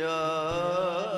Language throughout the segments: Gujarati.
Hare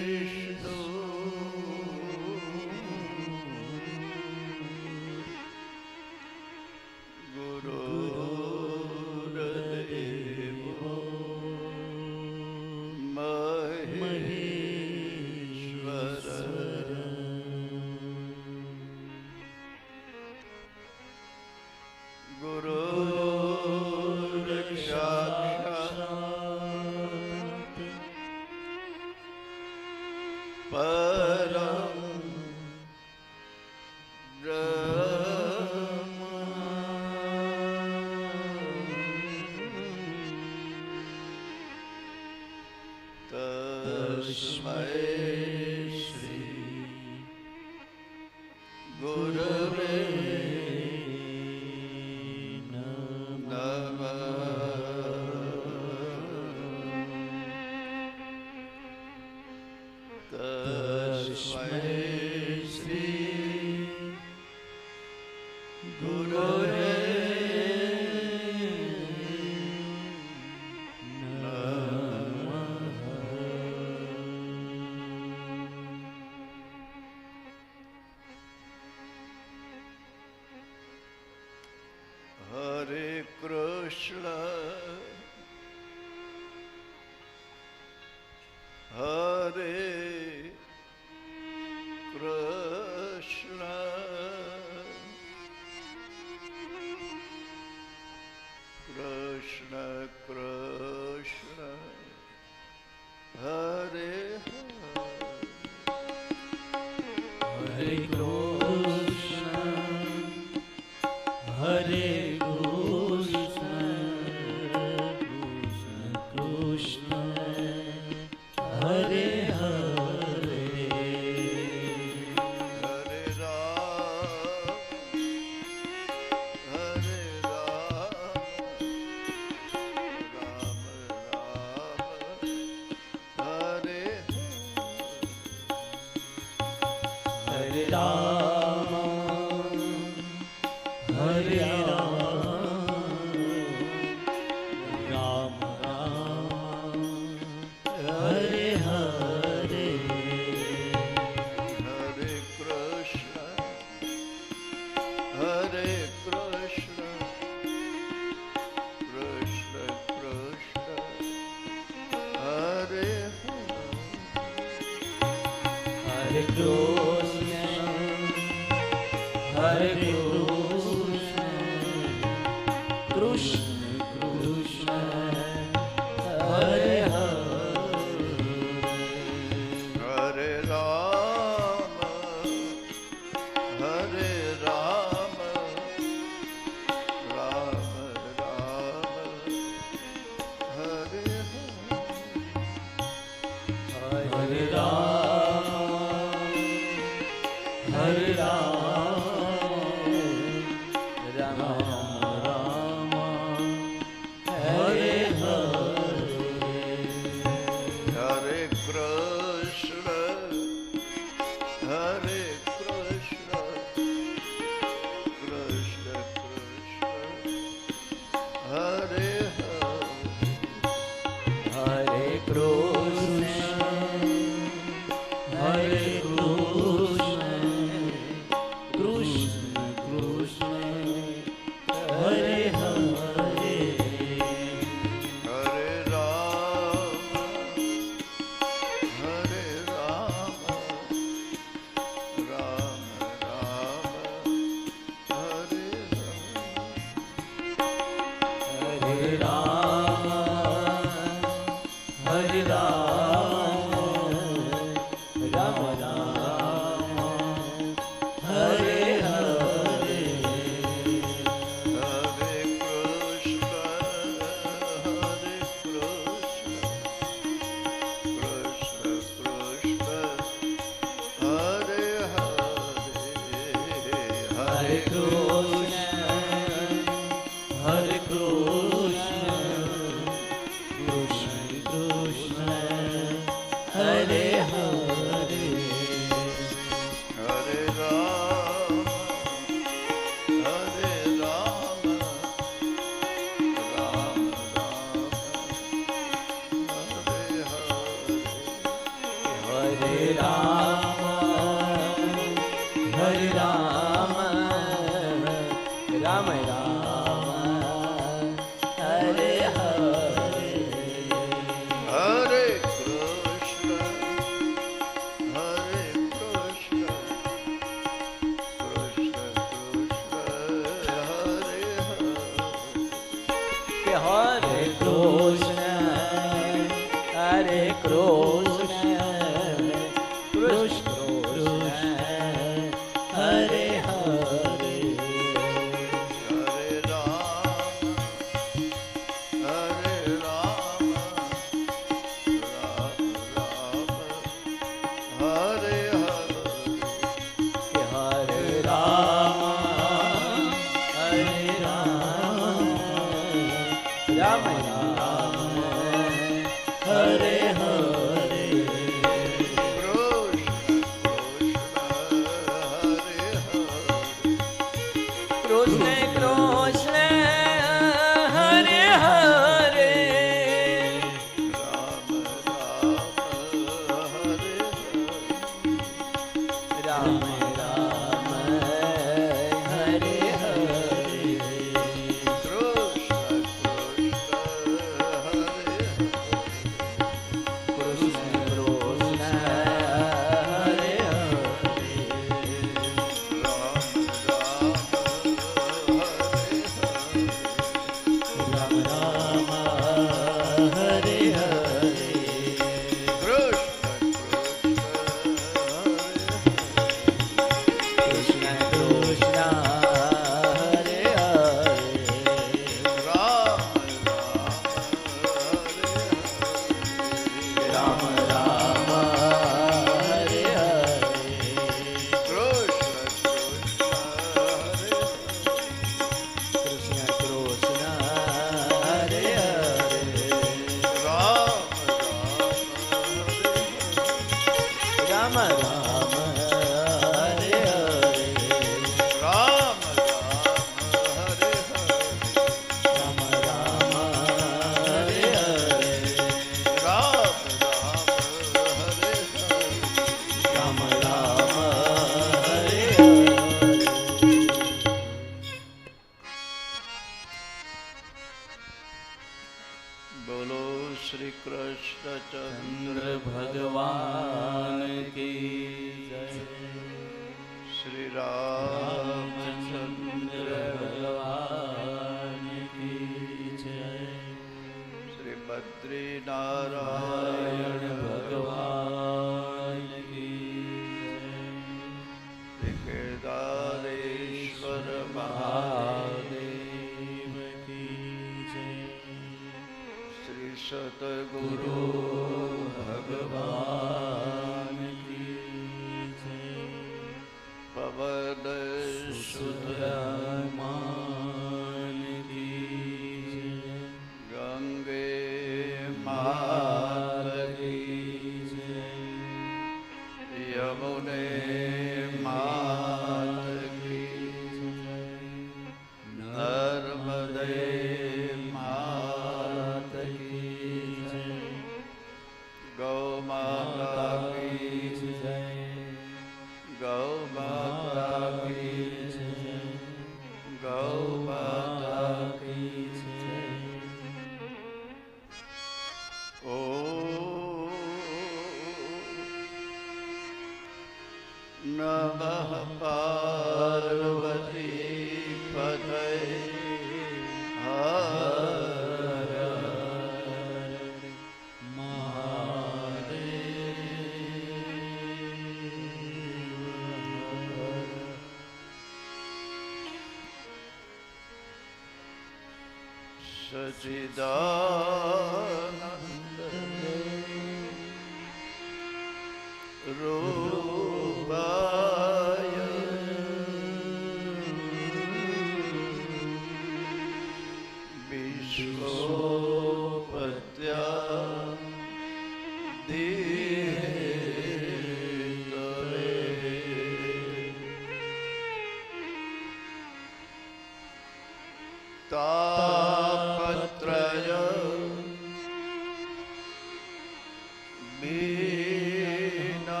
बीना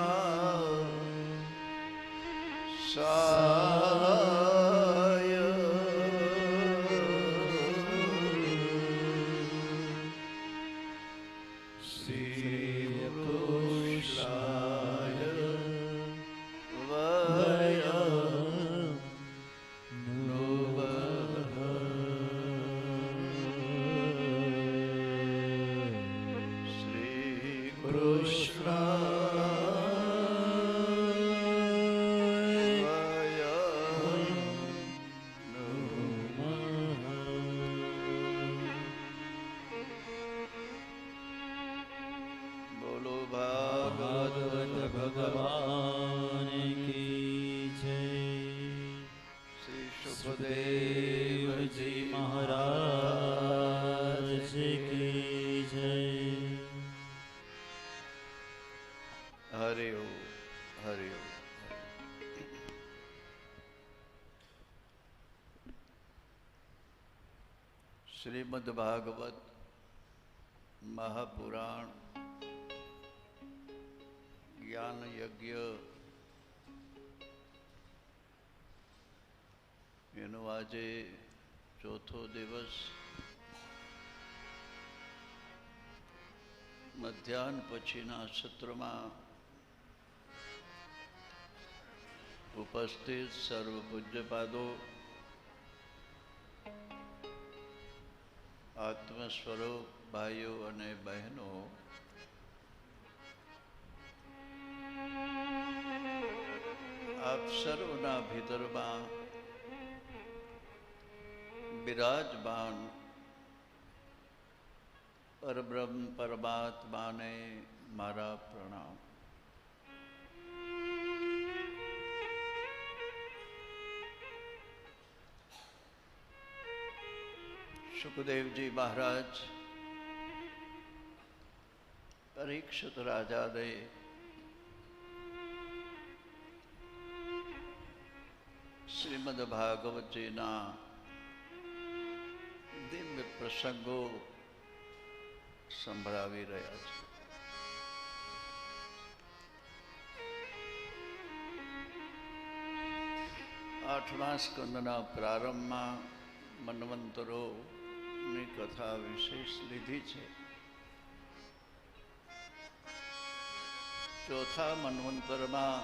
કૃષ્ણાય બોલો ભાગવત ભગવાન કી જય. શ્રી સુખદેવજી મહારાજ કી જય. હરિ ઓમ હરિ ઓમ. શ્રીમદ્ ભાગવત મહાપુરાણ જ્ઞાન યજ્ઞ એનો આજે ચોથો દિવસ. મધ્યાહન પછીના સત્રમાં ઉપસ્થિત સર્વ પૂજ્યપાદો, આત્મ સ્વરૂપ ભાઈઓ અને બહેનો, આપ સર્વના ભીતરમાં બિરાજમાન પરબ્રહ્મ પરમાત્માને મારા પ્રણામ. સુખદેવજી મહારાજ પરીક્ષિત રાજાને શ્રીમદ્ ભાગવતજીના દિવ્ય પ્રસંગો સંભળાવી રહ્યા છે. આઠમા સ્કંદના પ્રારંભમાં મન્વંતરોની કથા વિશેષ લીધી છે. ચોથા મન્વંતરમાં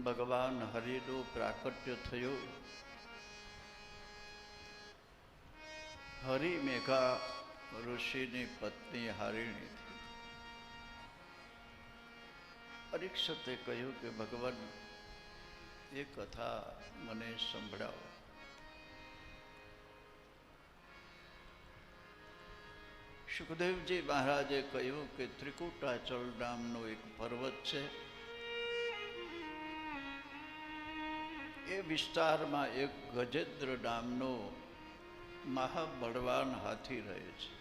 ભગવાન હરિનું પ્રાકટ્ય થયું. હરિ મેઘા ઋષિની પત્ની હારિણી. પરીક્ષિતે કહ્યું કે ભગવાન એ કથા મને સંભળાવો. સુખદેવજી મહારાજે કહ્યું કે ત્રિકુટાચલ નામનો એક પર્વત છે. એ વિસ્તારમાં એક ગજેન્દ્ર નામનો મહાબળવાન હાથી રહે છે.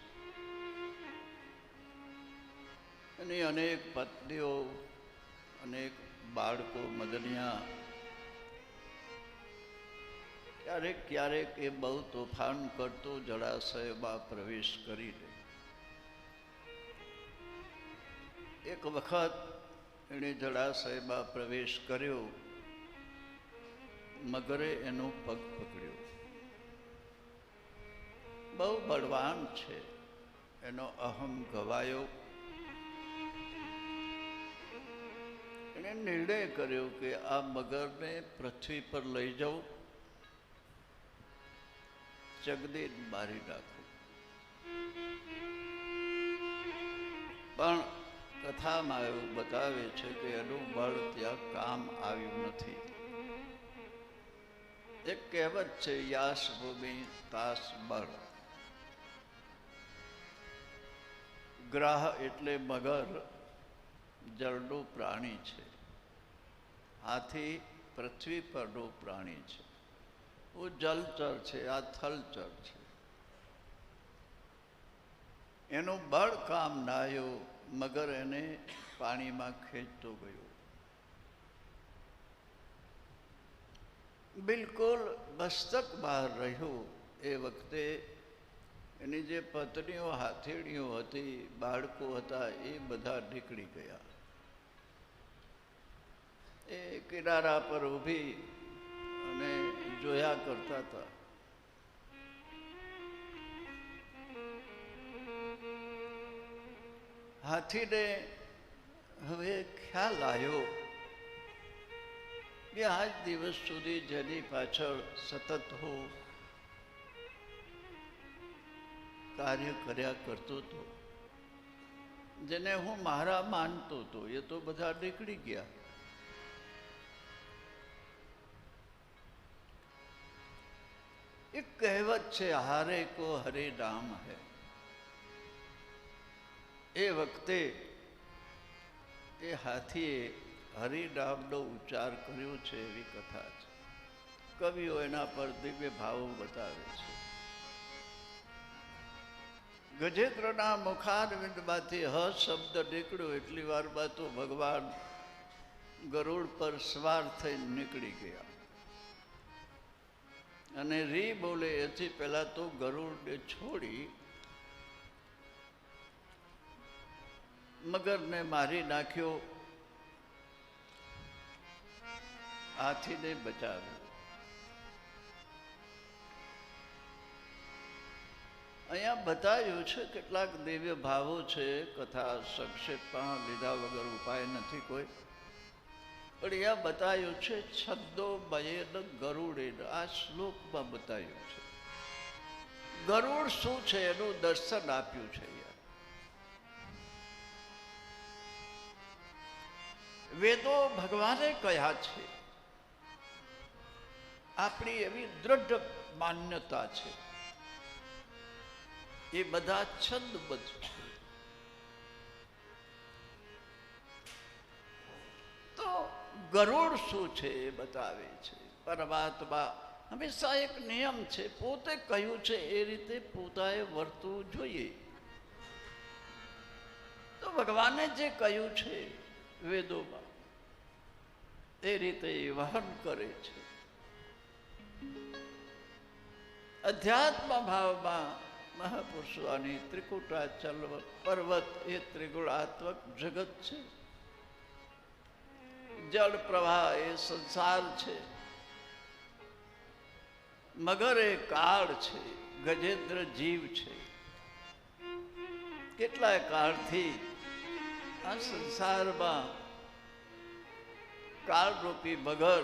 એની અનેક પત્નીઓ, અનેક બાળકો, મદનિયા. ક્યારેક ક્યારેક એ બહુ તોફાન કરતો જળાશયમાં પ્રવેશ કરી લે. એક વખત એણે જળાશયમાં પ્રવેશ કર્યો. મગરે એનો પગ પકડ્યો. બહુ બળવાન છે, એનો અહમ ગવાયો. એણે નિર્ણય કર્યો કે આ મગરને પૃથ્વી પર લઈ જાઉં, જગદીન મારી નાખું. પણ કથામાં એવું બતાવે છે કે એનું બળ ત્યાં કામ આવ્યું નથી. એક કહેવત છે, યાસ ભૂમિ તાસ બળ. ગ્રાહ એટલે મગર જળનું પ્રાણી છે. હાથી પૃથ્વી પરનું પ્રાણી છે. वो જલચર છે, આ થલચર છે. એનું બળ કામ ના આવ્યું. મગર એને પાણીમાં ખેંચતો ગયો. બિલકુલ મસ્તક બહાર રહ્યું. એ વખતે એની જે પત્નીઓ, હાથીણીઓ હતી, બાળકો હતા, એ બધા નીકળી ગયા. એ કિનારા પર ઊભી અને જોયા કરતા હતા. હાથીને હવે ખ્યાલ આવ્યો કે આજ દિવસ સુધી જેની પાછળ સતત હું કાર્ય કર્યા કરતો હતો, જેને હું મારા માનતો હતો એ તો બધા નીકળી ગયા. એક કહેવત છે, હારે કો હરે નામ હૈ. એ વખતે એ હાથીએ હરિનામનો ઉચ્ચાર કર્યો છે એવી કથા છે. કવિઓ એના પર દિવ્ય ભાવો બતાવે છે. ગજેન્દ્રના મુખારવિંદમાંથી હ શબ્દ નીકળ્યો એટલી વારમાં તો ભગવાન ગરુડ પર સવાર થઈને નીકળી ગયા. અને રી બોલે એથી પહેલા તો ગરુડને છોડી મગરને મારી નાખ્યો, હાથીને બચાવ્યો. અહીંયા બતાવ્યું છે કેટલાક દિવ્ય ભાવો છે. કથા સંક્ષેપમાં લીધા વગર ઉપાય નથી કોઈ. પણ અહીંયા બતાવ્યું છે છદ્દો ભયેન ગરુડેન. આ શ્લોકમાં બતાવ્યું છે. ગરુડ શું છે એનું દર્શન આપ્યું છે. વેદો ભગવાને કહ્યા છે. આપણી એવી દ્રઢ માન્યતા છે. એ બધા છંદબદ્ધ છે. તો ગરુડ શું છે એ બતાવે છે. પરમાત્મા હંમેશા એક નિયમ છે, પોતે કહ્યું છે એ રીતે પોતાએ વર્તવું જોઈએ. તો ભગવાને જે કહ્યું છે વેદોમાં એ રીતે વહન કરે છે. અધ્યાત્મ ભાવમાં મહાપુરુષોની ત્રિકુટાચલ પર્વત એ ત્રિગુણાત્મક જગત છે. જળ પ્રવાહ એ સંસાર છે. મગર એ કાળ છે. ગજેન્દ્ર જીવ છે. કેટલાય કાળથી આ સંસારમાં કાળરૂપી મગર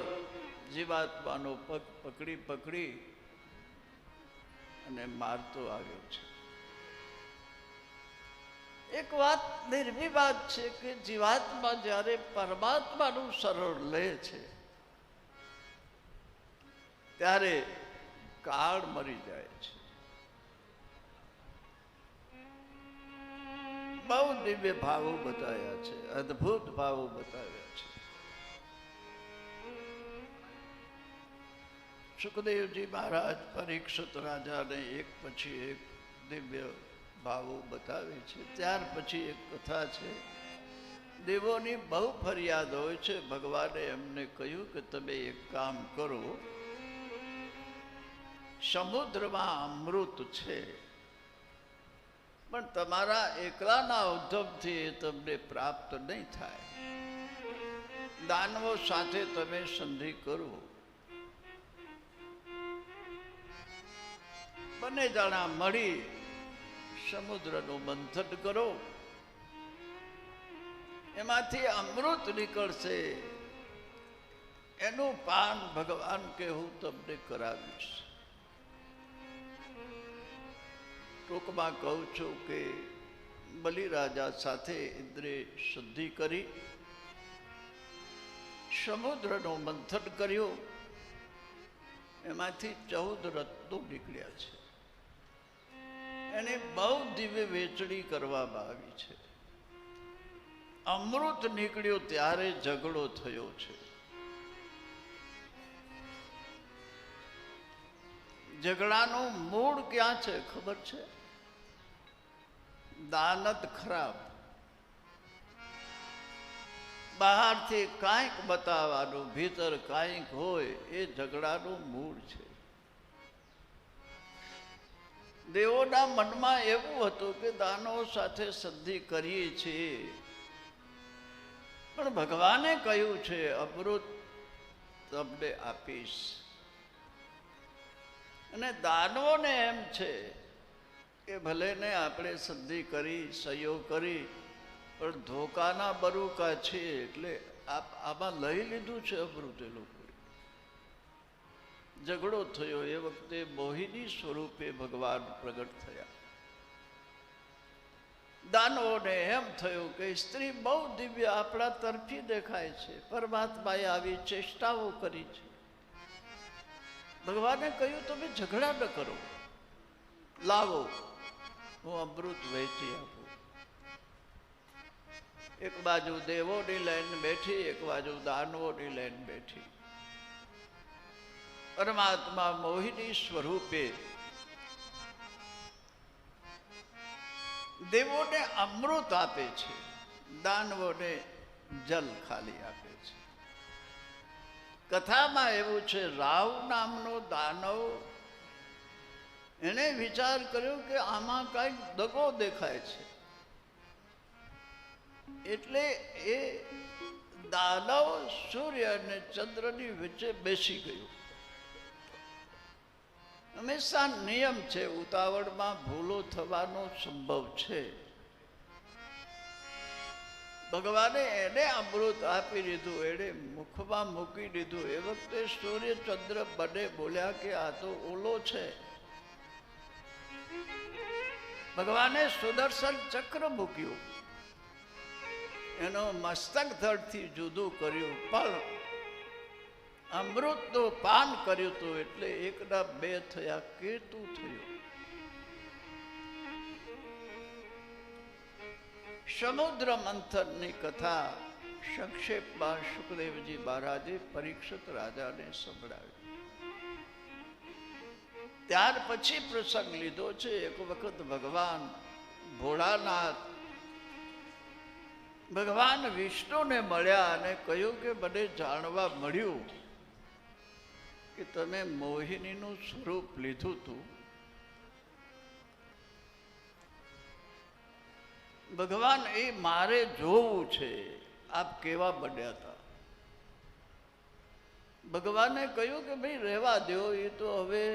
જીવાત્માનો પગ પકડી પકડી અને મારતો આવ્યો છે. એક વાત નિર્વિવાદ છે કે જીવાત્મા જ્યારે પરમાત્માનું શરણ લે છે ત્યારે કાળ મરી જાય છે. બહુ દિવ્ય ભાવો બતાવ્યા છે, અદ્ભુત ભાવો બતાવ્યા છે. સુખદેવજી મહારાજ પરીક્ષિત રાજાને એક પછી એક દિવ્ય ભાવો બતાવે છે. ત્યાર પછી એક કથા છે. દેવોની બહુ ફરિયાદ હોય છે. ભગવાને એમને કહ્યું કે તમે એક કામ કરો, સમુદ્રમાં અમૃત છે પણ તમારા એકલાના ઉદ્ધમથી એ તમને પ્રાપ્ત નહીં થાય. દાનવો સાથે તમે સંધિ કરો. બંને જણા મળી સમુદ્રનું મંથન કરો, એમાંથી અમૃત નીકળશે. એનું પાન ભગવાન કે હું તમને કરાવીશ. ટૂંકમાં કહું છું કે બલિરાજા સાથે ઇન્દ્રે શુદ્ધિ કરી, સમુદ્રનું મંથન કર્યું, એમાંથી 14 રત્નો નીકળ્યા છે. એની બહુ દિવ્ય વેચણી કરવામાં આવી છે. અમૃત નીકળ્યું ત્યારે ઝઘડો થયો છે. ઝઘડાનું મૂળ ક્યાં છે ખબર છે? દાનત ખરાબ. બહારથી કાંઈક બતાવવાનું, ભીતર કાંઈક હોય, એ ઝઘડાનું મૂળ છે. દેવોના મનમાં એવું હતું કે દાનવો સાથે સંધિ કરીએ છીએ, પણ ભગવાને કહ્યું છે અમૃત તમને આપીશ. અને દાનવોને એમ છે કે ભલે ને આપણે સંધિ કરી, સહયોગ કરી, પણ ધોકાના બરુકા છે એટલે આમાં લઈ લીધું છે અમૃત. એ લોકો ઝઘડો થયો. એ વખતે મોહિની સ્વરૂપે ભગવાન પ્રગટ થયા. દાનવોને એમ થયું કે સ્ત્રી બહુ દિવ્ય આપણા તરફી દેખાય છે, પરમાત્માએ આવી ચેષ્ટાઓ કરી છે. ભગવાને કહ્યું તમે ઝઘડા ન કરો, લાવો હું અમૃત વહેંચી આપું. એક બાજુ દેવોની લાઈન બેઠી, એક બાજુ દાનવોની લાઈન બેઠી. પરમાત્મા મોહિની સ્વરૂપે દેવોને અમૃત આપે છે, દાનવોને જલ ખાલી આપે છે. કથામાં એવું છે, રાવ નામનો દાનવ એને વિચાર કર્યો કે આમાં કઈક દગો દેખાય છે, એટલે એ દાનવ સૂર્ય અને ચંદ્રની વચ્ચે બેસી ગયું. હંમેશા નિયમ છે, ઉતાવળમાં ભૂલો થવાનો સંભવ છે. ભગવાને એને અમૃત આપી દીધું, એને મુખમાં મૂકી દીધું. એ વખતે સૂર્ય ચંદ્ર બંને બોલ્યા કે આ તો ઓલો છે. ભગવાને સુદર્શન ચક્ર મૂક્યું, એનો મસ્તક ધડથી જુદું કર્યું, પણ અમૃતનું પાન કર્યું હતું એટલે એકના બે થયા, કેતું થયું. સમુદ્ર મંથનની કથા સંક્ષેપમાં સુખદેવજી મહારાજે પરીક્ષિત રાજાને સંભળાવી. ત્યાર પછી પ્રસંગ લીધો છે. એક વખત ભગવાન ભોળાનાથ ભગવાન વિષ્ણુને મળ્યા અને કહ્યું કે મને જાણવા મળ્યું કે તમે મોહિનીનું સ્વરૂપ લીધું હતું. ભગવાન એ મારે જોવું છે, આપ કેવા બન્યા હતા. ભગવાને કહ્યું કે ભાઈ રહેવા દો, એ તો હવે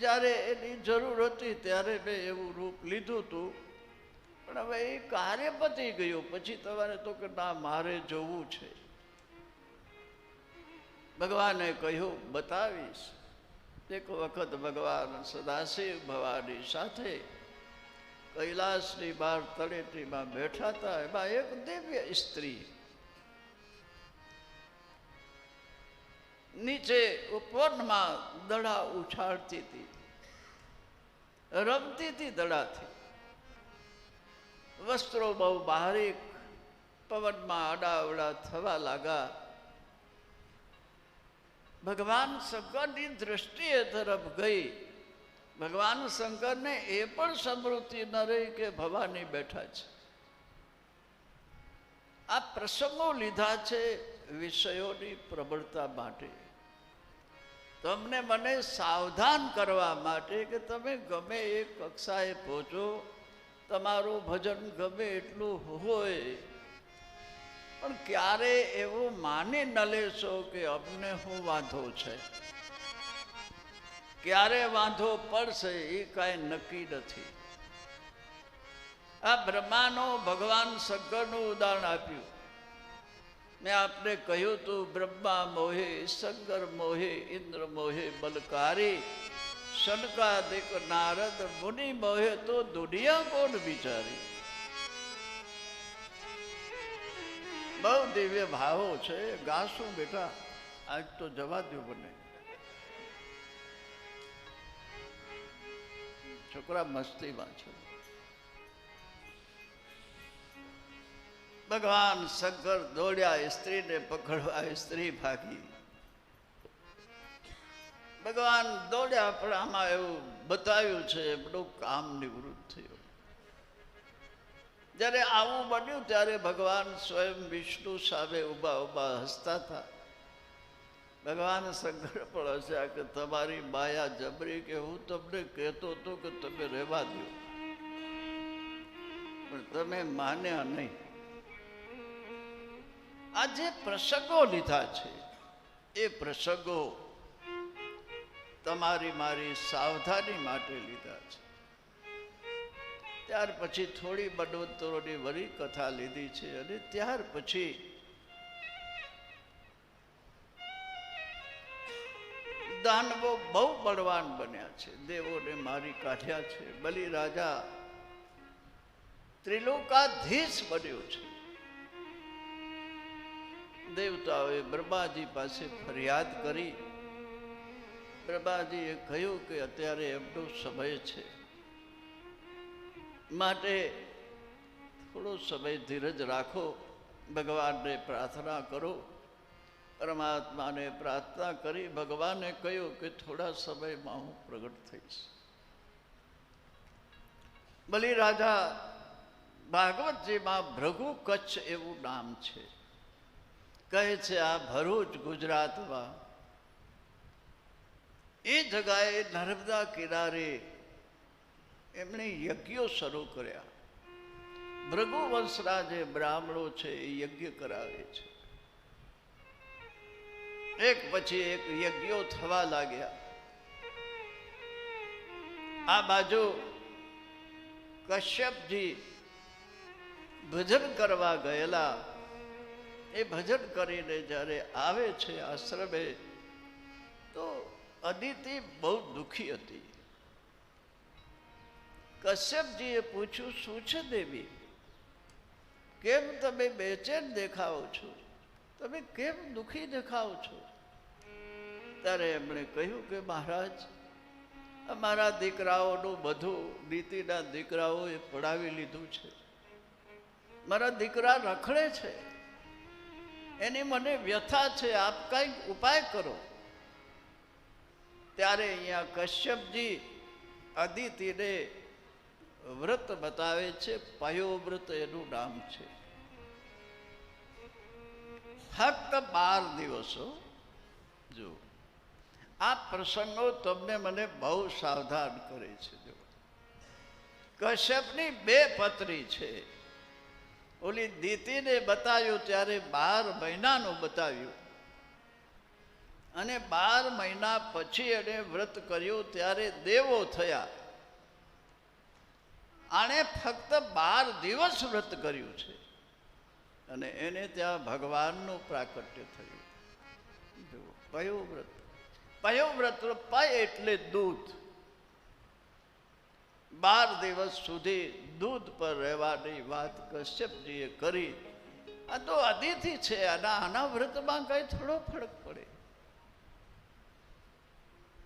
જ્યારે એની જરૂર હતી ત્યારે મેં એવું રૂપ લીધું હતું, પણ હવે એ કાર્ય પતી ગયું, પછી તમારે તો કે ના મારે જોવું છે. ભગવાને કહ્યું બતાવીશ. એક વખત ભગવાન સદાશિવ ભવાની સાથે કૈલાસની બહાર તળેટીમાં બેઠા હતા. એમાં એક દિવ્ય સ્ત્રી નીચે ઉપવનમાં દડા ઉછાળતી હતી, રમતી હતી દડાથી. વસ્ત્રો બહુ બારીક પવનમાં આડાવડા થવા લાગ્યા. ભગવાન શંકરની દ્રષ્ટિ એ તરફ ગઈ. ભગવાન શંકરને એ પણ સમૃદ્ધિ ન રહી કે ભવાની બેઠા છે. આ પ્રસંગો લીધા છે વિષયોની પ્રબળતા માટે, તમને મને સાવધાન કરવા માટે કે તમે ગમે એ કક્ષાએ પહોંચો, તમારું ભજન ગમે એટલું હોય, પણ ક્યારે એવું માની ન લેશો કે અમને શું વાંધો છે. ક્યારે વાંધો પડશે એ કાંઈ નક્કી નથી. આ બ્રહ્માનો ભગવાન શંકરનું ઉદાહરણ આપ્યું. મેં આપને કહ્યું તું, બ્રહ્મા મોહે શંકર મોહે ઇન્દ્ર મોહે બલકારી, સનકાદિક નારદ મુનિ મોહે તો દુનિયા કોણ બિચારી. બહુ દિવ્ય ભાવો છે, ગાશું બેટા, આજ તો જવા દો મને. છોકરા મસ્તીમાં છે. ભગવાન શંકર દોડ્યા સ્ત્રીને પકડવા, સ્ત્રી ભાગી. ભગવાન દોડ્યા, પણ આમાં એવું બતાવ્યું છે એમનું કામ નિવૃત્ત થયું. જ્યારે આવું બન્યું ત્યારે ભગવાન સ્વયં વિષ્ણુ સામે ઊભા ઊભા હસતા હતા. ભગવાન શંકર પણ હસ્યા કે તમારી માયા જબરી, કે હું તમને કહેતો હતો કે તમે રહેવા દો, પણ તમે માન્યા નહીં. આ જે પ્રસંગો લીધા છે એ પ્રસંગો તમારી મારી સાવધાની માટે લીધા છે. ત્યાર પછી થોડી મન્વંતરોની વળી કથા લીધી છે, અને ત્યાર પછી દાનવો બહુ બળવાન બન્યા છે, દેવોને મારી કાઢ્યા છે. બલિ રાજા ત્રિલોકાધીશ બન્યો છે. દેવતાઓએ બ્રહ્માજી પાસે ફરિયાદ કરી. બ્રહ્માજીએ કહ્યું કે અત્યારે એમનો સમય છે, માટે થોડો સમય ધીરજ રાખો, ભગવાનને પ્રાર્થના કરો. પરમાત્માને પ્રાર્થના કરી ભગવાને કહ્યું કે થોડા સમયમાં હું પ્રગટ થઈશ. બલિ રાજા ભાગવતજીમાં ભૃગુ કચ્છ એવું નામ છે. કહે છે આ ભરૂચ ગુજરાતમાં એ જગાએ નર્મદા કિનારે એમણે યજ્ઞો શરૂ કર્યા. ભૃગુ વંશના જે બ્રાહ્મણો છે એ યજ્ઞ કરાવે છે. એક પછી એક યજ્ઞો થવા લાગ્યા. આ બાજુ કશ્યપજી ભજન કરવા ગયેલા. એ ભજન કરીને જ્યારે આવે છે આશ્રમે, તો અદિતિ બહુ દુઃખી હતી. કશ્યપજીએ પૂછ્યું, શું છે દેવી, કેમ તમે બેચેન દેખાવો છો, તમે કેમ દુઃખી દેખાવો છો? ત્યારે એમણે કહ્યું કે મહારાજ, અમારા દીકરાઓનું બધું નીતિના દીકરાઓએ પડાવી લીધું છે. મારા દીકરા રખડે છે, એની મને વ્યથા છે, આપ કંઈક ઉપાય કરો. ત્યારે અહીંયા કશ્યપજી અદિતિને વ્રત બતાવે છે. પયોવ્રત એનું નામ છે. ફક્ત 12 દિવસો. જો આ પ્રસંગો તમને મને બહુ સાવધાન કરે છે. જો કશ્યપની 2 પત્ની છે. ઓલી દીતિને બતાવ્યું ત્યારે 12 મહિનાનું બતાવ્યું, અને 12 મહિના પછી એને વ્રત કર્યું ત્યારે દેવો થયા. આણે ફક્ત 12 દિવસ વ્રત કર્યું છે, અને એને ત્યાં ભગવાનનું પ્રાકટ્ય થયું. જો પયોવ્રત. પયોવ્રત, પય એટલે દૂધ. 12 દિવસ સુધી દૂધ પર રહેવાની વાત કશ્યપજીએ કરી. આ તો અદિતિ છે, આના વ્રતમાં કઈ થોડો ફરક પડે.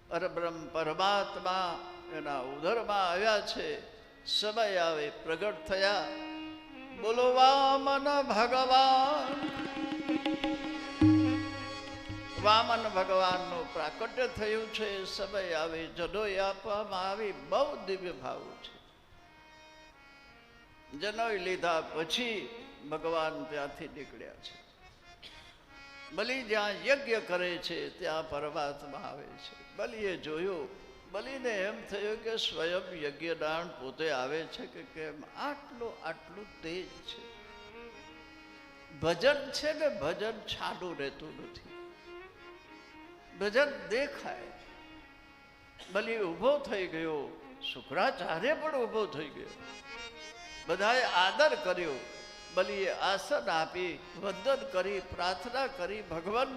પરબ્રહ્મ પરમાત્મા એના ઉદરમાં આવ્યા છે. સમય આવે પ્રગટ થયા. બોલો વામન ભગવાન. વામન ભગવાનનું પ્રાકટ્ય થયું છે. સમય આવે જનોઈ આપવામાં આવી. બહુ દિવ્ય ભાવો છે. જનોઈ લીધા પછી ભગવાન ત્યાંથી નીકળ્યા છે. બલિ જ્યાં યજ્ઞ કરે છે ત્યાં પરમાત્મા આવે છે. બલિએ જોયું. બલિને એમ થયું કે સ્વયં યજ્ઞદાન પોતે આવે છે કે કેમ આટલું તેજ છે. ભજન છે ને, ભજન છાડું રહેતું નથી. ભજન દેખાય. બલિ ઊભો થઈ ગયો. શુક્રાચાર્ય પણ ઊભો થઈ ગયો. બધાએ આદર કર્યો. બલિએ આસન આપી, વંદન કરી, પ્રાર્થના કરી. ભગવાન,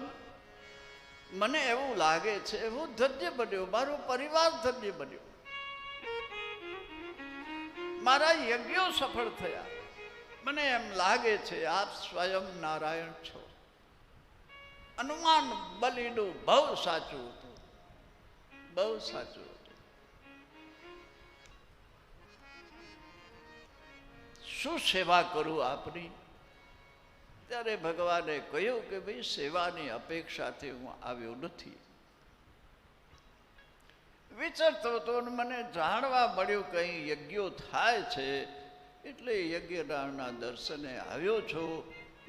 મને એવું લાગે છે હું ધન્ય બન્યો, મારો પરિવાર ધન્ય બન્યો, મારા યજ્ઞો સફળ થયા. મને એમ લાગે છે આપ સ્વયં નારાયણ છો. અનુમાન બલિનું બહુ સાચું હતું, બહુ સાચું હતું. શું સેવા કરું આપની? ત્યારે ભગવાને કહ્યું કે ભાઈ, સેવાની અપેક્ષાથી હું આવ્યો નથી. વિચારતો હતો, મને જાણવા મળ્યું કંઈ યજ્ઞો થાય છે, એટલે યજ્ઞદાનના દર્શને આવ્યો છો.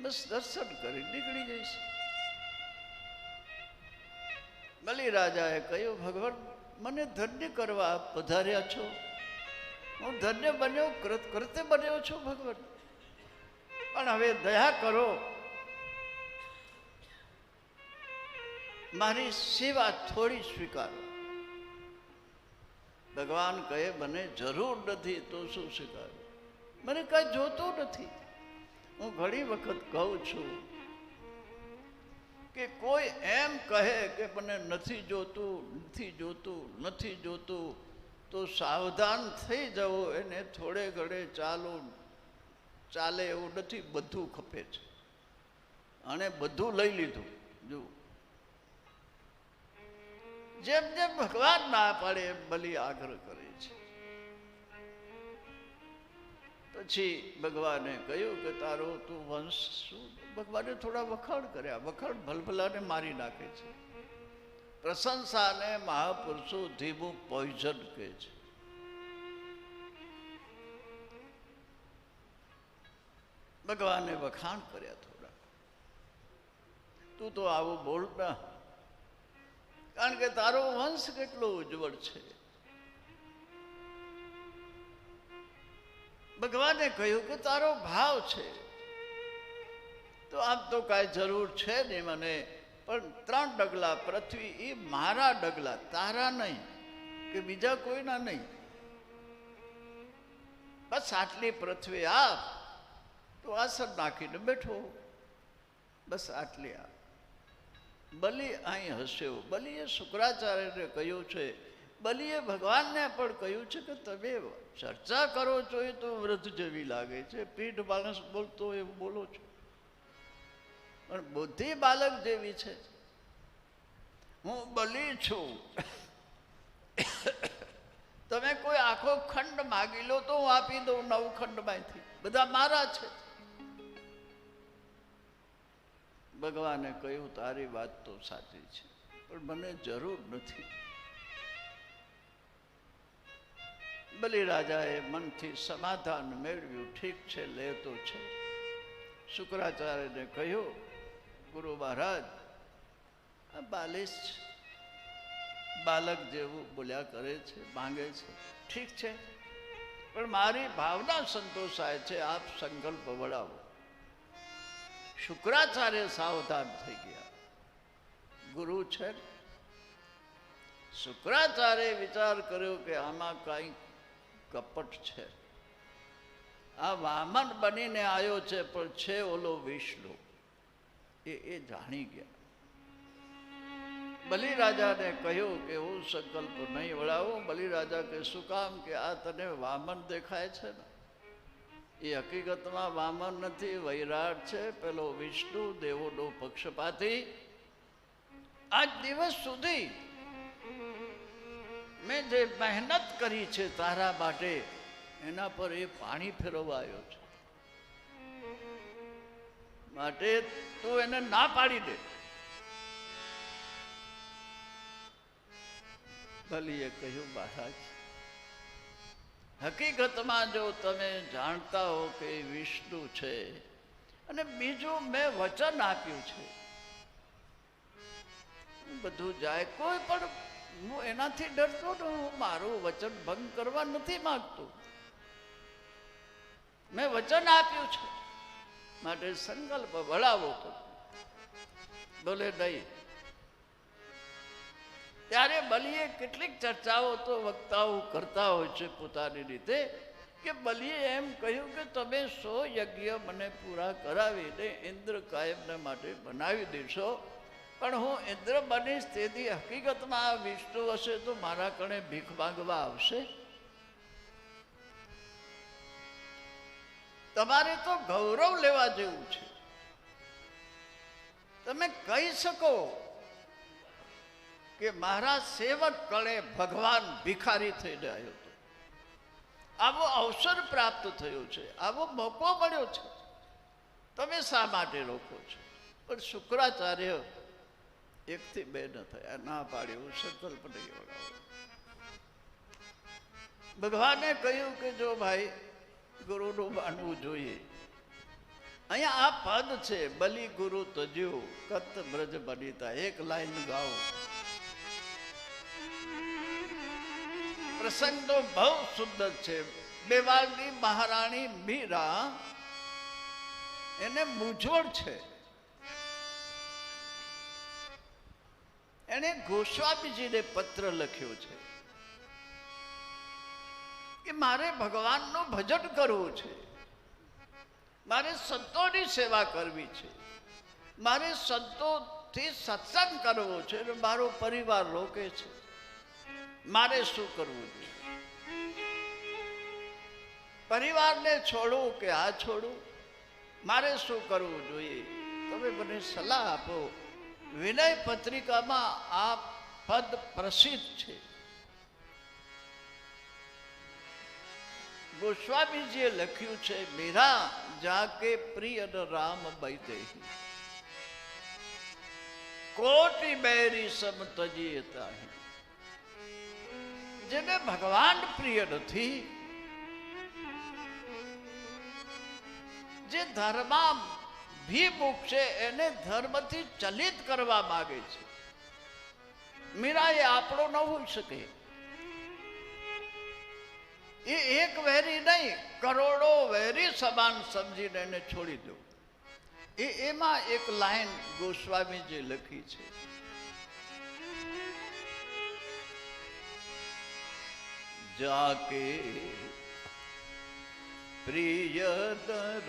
બસ દર્શન કરી નીકળી જઈશ. બલિ રાજાએ કહ્યું, ભગવાન, મને ધન્ય કરવા આપ પધાર્યા છો. હું ધન્ય બન્યો, કૃત્ય બન્યો છું ભગવાન, પણ હવે દયા કરો, મારી સેવા થોડી સ્વીકારો. ભગવાન કહે, મને જરૂર નથી તો શું સ્વીકારો? મને કઈ જોતું નથી. હું ઘણી વખત કહું છું કે કોઈ એમ કહે કે મને નથી જોતું, નથી જોતું, નથી જોતું, તો સાવધાન થઈ જવો. એને થોડે ઘડે ચાલો ચાલે એવું નથી, બધું ખપે છે અને બધું લઈ લીધું. જો જેમ જેમ ભગવાન ના પાડે એમ બલિ આગ્રહ કરે છે. પછી ભગવાને કહ્યું કે તારો તું વંશ શું? ભગવાને થોડા વખાણ કર્યા. વખાણ ભલભલાને મારી નાખે છે. પ્રશંસાને મહાપુરુષો ધીમું પોઈઝન કહે છે. ભગવાને વખાણ કર્યા થોડા. તું તો આવું બોલ ના, કારણ કે તારો વંશ કેટલો ઉજ્જવળ છે. ભગવાને કહ્યું કે તારો ભાવ છે તો આમ તો કાંઈ જરૂર છે નહીં મને, પણ 3 ડગલા પૃથ્વી એ મારા ડગલા, તારા નહીં કે બીજા કોઈના નહીં. બસ આટલી પૃથ્વી આપ, તો આસન નાખીને બેઠો, બસ આટલી આપ. બલિ અહીં હસ્યો. બલિએ શુક્રાચાર્યને કહ્યું છે, બલિએ ભગવાનને પણ કહ્યું છે કે તમે ચર્ચા કરો છો એ તો વૃદ્ધ જેવી લાગે છે, પીઠ માણસ બોલતો એવું બોલો છો, પણ બુદ્ધિ બાલક જેવી છે. હું બલિ છું. તમે કોઈ આખો ખંડ માગી લો તો હું આપી દઉં. 9 ખંડમાંથી બધા મારા છે. ભગવાને કહ્યું તારી વાત તો સાચી છે, પણ મને જરૂર નથી. બલિરાજાએ મનથી સમાધાન મેળવ્યું. ઠીક છે, લેતો છે. શુક્રાચાર્યને કહ્યું, ગુરુ મહારાજ આ બાલિશ બાલક જેવું બોલ્યા કરે છે, માંગે છે, ઠીક છે, પણ મારી ભાવના સંતોષાય છે, આપ સંકલ્પ વડાવો. શુક્રાચાર્ય સાવધાન થઈ ગયા. ગુરુ છે. શુક્રાચાર્ય વિચાર કર્યો કે આમાં કઈ કપટ છે. આ વામન બનીને આવ્યો છે, પણ છે ઓલો વિષ્ણુ. એ જાણી ગયા. બલિરાજાને કહ્યું કે હું સંકલ્પ નહીં વડાવું. બલિરાજા કે શું કામ? કે આ તને વામન દેખાય છે ને, એ હકીકતમાં વામન નથી, વૈરાટ છે, પેલો વિષ્ણુ દેવોનો પક્ષપાતી. આજ દિવસ સુધી મેં જે મહેનત કરી છે તારા માટે, એના પર એ પાણી ફેરવવા આવ્યો છે. માટે તું એને ના પાડી દે. બલિએ કહ્યું, મહારાજ હકીકતમાં જો તમે જાણતા હો કે વિષ્ણુ છે, અને બીજું મેં વચન આપ્યું છે, બધું જાય કોઈ પણ, હું એનાથી ડરતો ન, હું મારું વચન ભંગ કરવા નથી માંગતો. મેં વચન આપ્યું છે, માટે સંકલ્પ વડાવો. બોલે નહીં. ત્યારે બલિએ કેટલીક ચર્ચાઓ તો વક્તાઓ કરતા હોય છે પોતાની રીતે, કે બલિએ એમ કહ્યું કે તમે 100 યજ્ઞ મને પૂરા કરાવીને ઇન્દ્ર કાયમને માટે બનાવી દેશો, પણ હું ઇન્દ્ર બનીશ તેથી હકીકતમાં આ વિષ્ણુ હશે તો મારા કણે ભીખ માંગવા આવશે. તમારે તો ગૌરવ લેવા જેવું છે. તમે કહી શકો કે મારા સેવક કણે ભગવાન ભિખારી થઈને આવ્યો હતો, આવો અવસર પ્રાપ્ત થયો છે, આવો મોકો મળ્યો છે, તમે શા માટે રોકો છો? પણ શુક્રાચાર્ય 1 થી 2 ન થયા, ના પાડ્યું, સંકલ્પ નહીં વડાવો. ભગવાને કહ્યું કે જો ભાઈ ગુરુનું માનવું જોઈએ. અહીંયા આ પદ છે, બલિ ગુરુ તજ્યું કત બ્રજ બનીતા. 1 લાઈન ગાઓ. પ્રસંગ તો બહુ સુંદર છે. મેવાડની મહારાણી મીરા, એને મૂંઝવણ છે. એને ગોસ્વામીજીને પત્ર લખ્યો છે કે મારે ભગવાનનું ભજન કરવું છે, મારે સંતોની સેવા કરવી છે, મારે સંતોથી સત્સંગ કરવો છે, અને મારો પરિવાર રોકે છે, મારે શું કરવું જોઈએ? પરિવારને છોડું કે આ છોડું, મારે શું કરવું જોઈએ? તમે મને સલાહ આપો. વિનય પત્રિકામાં આ પદ પ્રસિદ્ધ છે. ગોસ્વામીજીએ લખ્યું છે, મીરા જાકે પ્રિય રામ બૈદેહી, કોટી બેરી સમ તજીએ તાહી. જેને ભગવાન પ્રિય નથી, જે ધર્માભિમુખ છે, એને ધર્મથી ચલિત કરવા માંગે છે. મીરા એ આપણો ન હોઈ શકે. એ એક વેરી નહીં, કરોડો વેરી સમાન સમજીને એને છોડી દો. એમાં એક લાઈન ગોસ્વામીજી લખી છે, જાકે પ્રિય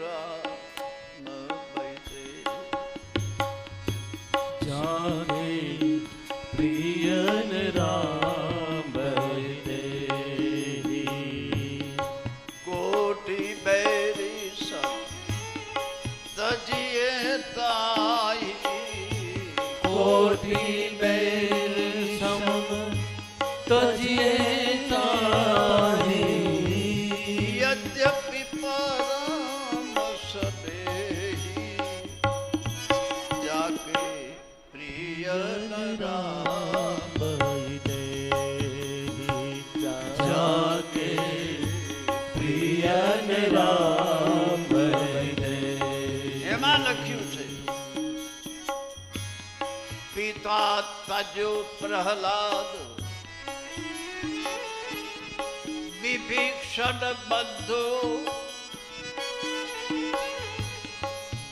રામ બૈસે, જાકે પ્રિય રામ બૈસે, કોટી બેરી સમ તજીએ તાહી, કોટી બેર સમ તજીએ તાહી, યદ્યપિ પરમ સદેહી, જાકે પ્રિય રામ બૈદેહી, જાકે પ્રિય રામ બૈદેહી. એમાં લખ્યું છે, પિતા તજો પ્રહલાદ, વિભીષણ બંધુ,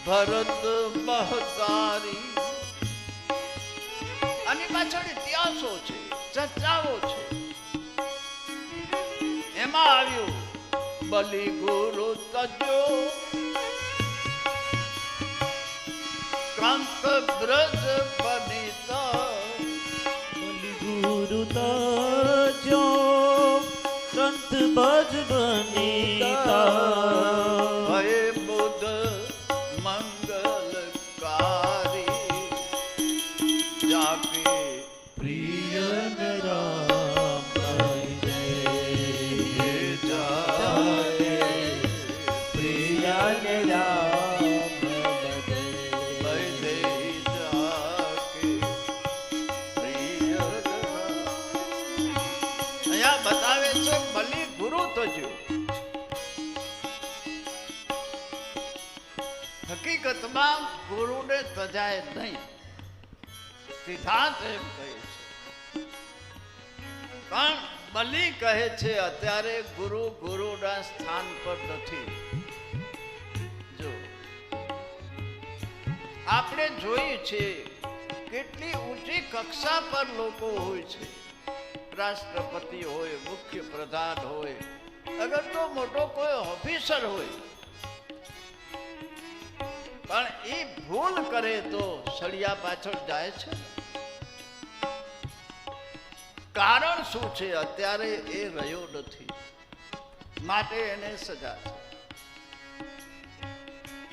ભરત મહતારી. આની પાછળ ઇતિહાસો છે, ચર્ચાઓ છે. એમાં આવ્યું, બલિ ગુરુ તજો કાંત બ્રજ બનિતા, બલિ ગુરુ તજો કંત બજ બનીતા, ભય બુદ્ધ મંગલકારી, જાકે પ્રિય રામ બૈદેહી, જાકે પ્રિય રામ બૈદેહી, બૈદેહી, જાકે પ્રિય રામ. અહીંયા બતાવે છે, બલિ ગુરુ તજો. હકીકતમાં ગુરુને તજાય નહીં, સિદ્ધાંત એમ કહે છે. પણ બલિ કહે છે, અત્યારે ગુરુ ગુરુના સ્થાન પર નથી. જો આપણે જોઈએ છે, કેટલી ઊંચી કક્ષા પર લોકો હોય છે. રાષ્ટ્રપતિ હોય, મુખ્ય પ્રધાન હોય, અગર તો મોટો કોઈ ઓફિસર હોય, પણ એ ભૂલ કરે તો સળિયા પાછળ જાય છે. કારણ શું છે? અત્યારે એ રહ્યો નથી, માટે એને સજા છે.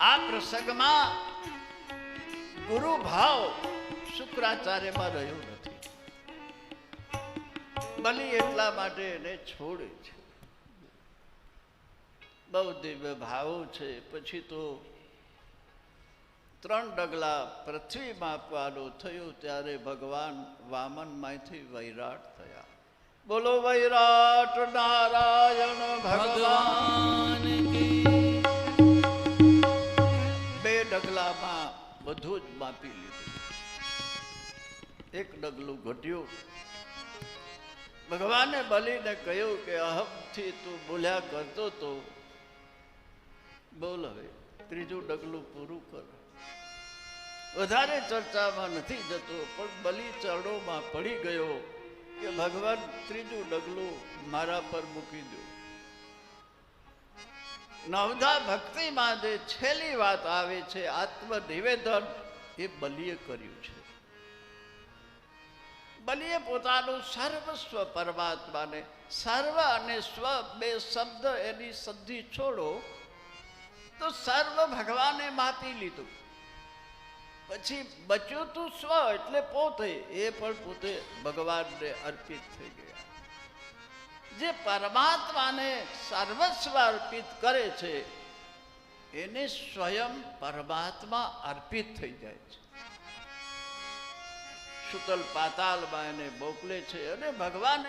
આ પ્રસંગમાં ગુરુ ભાવ શુક્રાચાર્યમાં રહ્યો નથી. બલિ એટલા માટે એને છોડે છે. બહુ દિવ્ય ભાવો છે. પછી તો 3 ડગલા પૃથ્વીમાં આપવાનું થયું ત્યારે ભગવાન વામનમાંથી વૈરાટ થયા. બોલો વૈરાટ નારાયણ ભગવાન કી. 2 ડગલામાં બધું જ માપી લીધું. 1 ડગલું ઘટ્યું. ભગવાને બલિને કહ્યું કે અહમથી તું બોલ્યા કરતો તો બોલ, હવે 3જું ડગલું પૂરું કર. વધારે ચર્ચામાં નથી જતો, પણ બલિ ચરણોમાં પડી ગયો કે ભગવાન 3જું ડગલું મારા પર મૂકી દો. નવધા ભક્તિમાં જે છેલ્લી વાત આવે છે, આત્મનિવેદન, એ બલિએ કર્યું છે. બલિએ પોતાનું સર્વસ્વ પરમાત્માને, સર્વ અને સ્વ બે શબ્દ એની સંધિ છોડો તો સર્વ ભગવાને માપી લીધું. પછી બચ્યું તું સ્વ એટલે પોતે, એ પણ પોતે ભગવાનને અર્પિત થઈ ગયા. જે પરમાત્માને સર્વસ્વ અર્પિત કરે છે એને સ્વયં પરમાત્મા અર્પિત થઈ જાય છે. શુતલ પાતાલમાં એને મોકલે છે અને ભગવાન